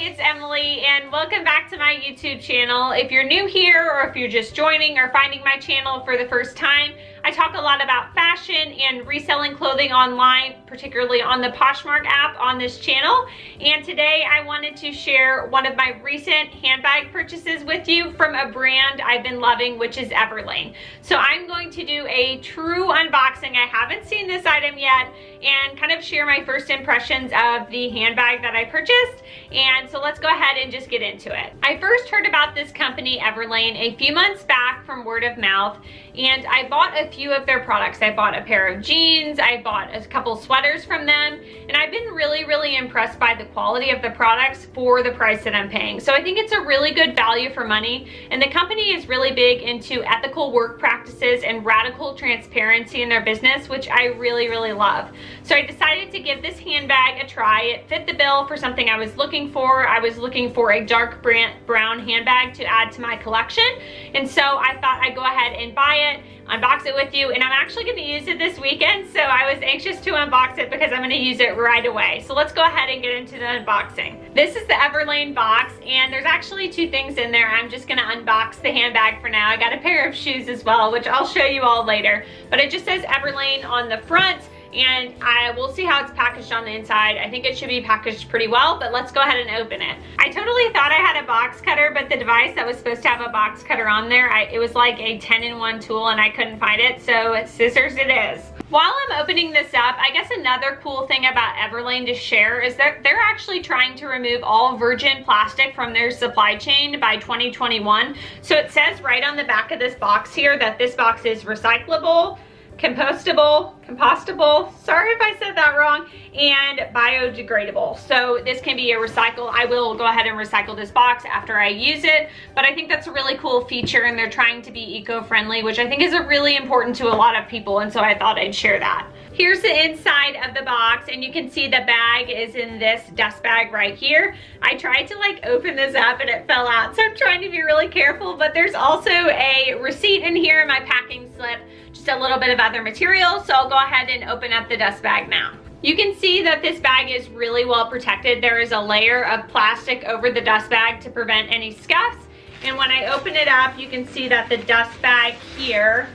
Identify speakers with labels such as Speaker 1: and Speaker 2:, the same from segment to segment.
Speaker 1: it's Emily and welcome back to my YouTube channel. If you're new here or if you're just joining or finding my channel for the first time, I talk a lot about fashion and reselling clothing online, particularly on the Poshmark app on this channel. And today I wanted to share one of my recent handbag purchases with you from a brand I've been loving, which is Everlane. So I'm going to do a true unboxing. I haven't seen this item yet and kind of share my first impressions of the handbag that I purchased. And so let's go ahead and just get into it. I first heard about this company, Everlane, a few months back from word of mouth, and I bought a few of their products. I bought a pair of jeans, I bought a couple sweaters from them, and I've been really impressed by the quality of the products for the price that I'm paying. So I think it's a really good value for money, and the company is really big into ethical work practices and radical transparency in their business, which I really love. So I decided to give this handbag a try. It fit the bill for something I was looking for. I was looking for a dark brown handbag to add to my collection, and so I thought I'd go ahead and buy it, unbox it with you, and I'm actually going to use it this weekend, so I was anxious to unbox it because I'm going to use it right away. So let's go ahead and get into the unboxing. This is the Everlane box, and there's actually two things in there. I'm just going to unbox the handbag for now. I got a pair of shoes as well, which I'll show you all later, but it just says Everlane on the front, and I will see how it's packaged on the inside. I think it should be packaged pretty well, but let's go ahead and open it. I totally thought I had a box cutter, but the device that was supposed to have a box cutter on there, it was like a 10-in-1 tool and I couldn't find it, so scissors it is. While I'm opening this up, I guess another cool thing about Everlane to share is that they're actually trying to remove all virgin plastic from their supply chain by 2021. So it says right on the back of this box here that this box is recyclable, compostable, sorry if I said that wrong, and biodegradable. So this can be a recycle. I will go ahead and recycle this box after I use it, but I think that's a really cool feature, and they're trying to be eco-friendly, which I think is really important to a lot of people, and so I thought I'd share that. Here's the inside of the box, and you can see the bag is in this dust bag right here. I tried to like open this up and it fell out, so I'm trying to be really careful, but there's also a receipt in here, my packing slip, just a little bit of other material, so I'll go ahead and open up the dust bag now. You can see that this bag is really well protected. There is a layer of plastic over the dust bag to prevent any scuffs, and when I open it up, you can see that the dust bag here,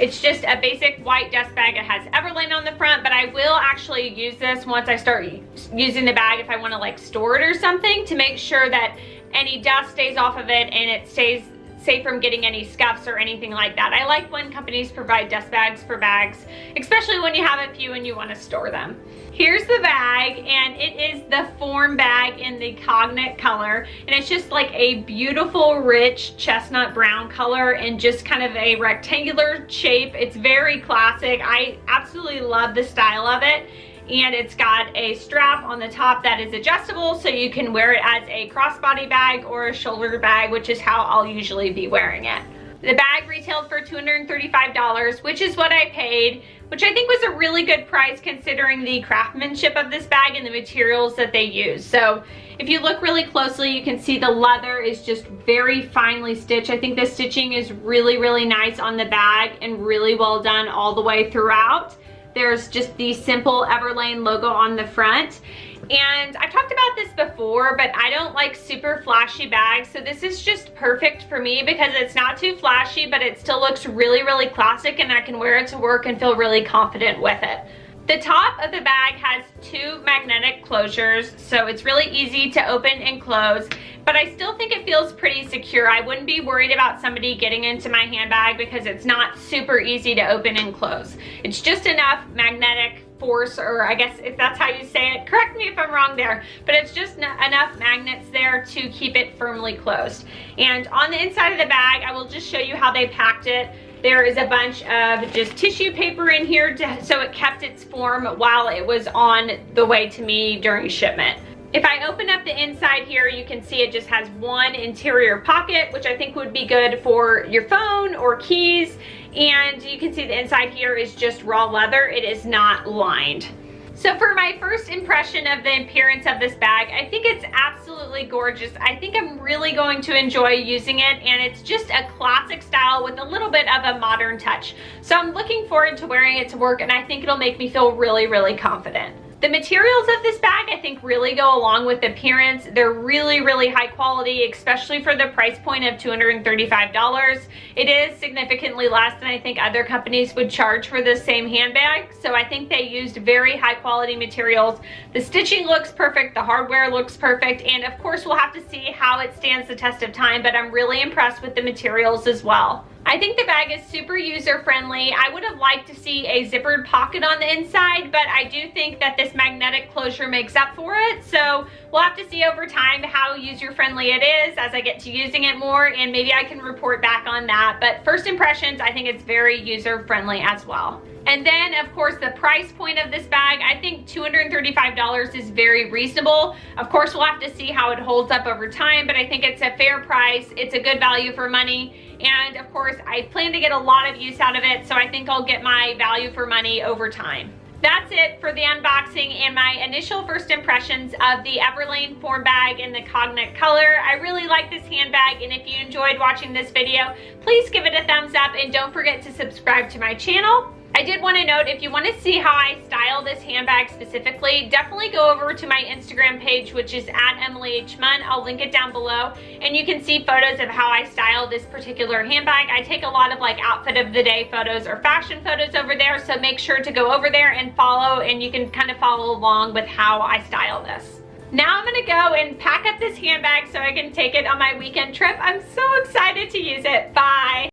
Speaker 1: it's just a basic white dust bag. It has Everlane on the front, but I will actually use this once I start using the bag if I want to like store it or something, to make sure that any dust stays off of it and it stays safe from getting any scuffs or anything like that. I like when companies provide dust bags for bags, especially when you have a few and you want to store them. Here's the bag, and it is the Form Bag in the Cognac color, and it's just like a beautiful rich chestnut brown color and just kind of a rectangular shape. It's very classic. I absolutely love the style of it. And it's got a strap on the top that is adjustable, so you can wear it as a crossbody bag or a shoulder bag, which is how I'll usually be wearing it. The bag retailed for $235, which is what I paid, which I think was a really good price considering the craftsmanship of this bag and the materials that they use. So if you look really closely, you can see the leather is just very finely stitched. I think the stitching is really nice on the bag and really well done all the way throughout. There's just the simple Everlane logo on the front. And I've talked about this before, but I don't like super flashy bags, so this is just perfect for me because it's not too flashy, but it still looks really classic, and I can wear it to work and feel really confident with it. The top of the bag has two magnetic closures, so it's really easy to open and close, but I still think it feels pretty secure. I wouldn't be worried about somebody getting into my handbag because it's not super easy to open and close. It's just enough magnetic force, or I guess if that's how you say it, correct me if I'm wrong there, but it's just enough magnets there to keep it firmly closed. And on the inside of the bag, I will just show you how they packed it. There is a bunch of just tissue paper in here so it kept its form while it was on the way to me during shipment. If I open up the inside here, you can see it just has one interior pocket, which I think would be good for your phone or keys. And you can see the inside here is just raw leather. It is not lined. So for my first impression of the appearance of this bag, I think it's absolutely gorgeous. I think I'm really going to enjoy using it, and it's just a classic style with a little bit of a modern touch. So I'm looking forward to wearing it to work, and I think it'll make me feel really confident. The materials of this bag I think really go along with the appearance. They're really, really high quality, especially for the price point of $235. It is significantly less than I think other companies would charge for this same handbag. So I think they used very high quality materials. The stitching looks perfect, the hardware looks perfect, and of course we'll have to see how it stands the test of time, but I'm really impressed with the materials as well. I think the bag is super user-friendly. I would have liked to see a zippered pocket on the inside, but I do think that this magnetic closure makes up for it. So we'll have to see over time how user-friendly it is as I get to using it more, and maybe I can report back on that. But first impressions, I think it's very user-friendly as well. And then, of course, the price point of this bag, I think $235 is very reasonable. Of course, we'll have to see how it holds up over time, but I think it's a fair price. It's a good value for money. And of course, I plan to get a lot of use out of it, so I think I'll get my value for money over time. That's it for the unboxing and my initial first impressions of the Everlane Form Bag in the Cognac color. I really like this handbag, and if you enjoyed watching this video, please give it a thumbs up and don't forget to subscribe to my channel. I did want to note, if you want to see how I style this handbag specifically, definitely go over to my Instagram page, which is @EmilyHMunn. I'll link it down below, and you can see photos of how I style this particular handbag. I take a lot of like outfit of the day photos or fashion photos over there, so make sure to go over there and follow, and you can kind of follow along with how I style this. Now I'm gonna go and pack up this handbag so I can take it on my weekend trip. I'm so excited to use it. Bye.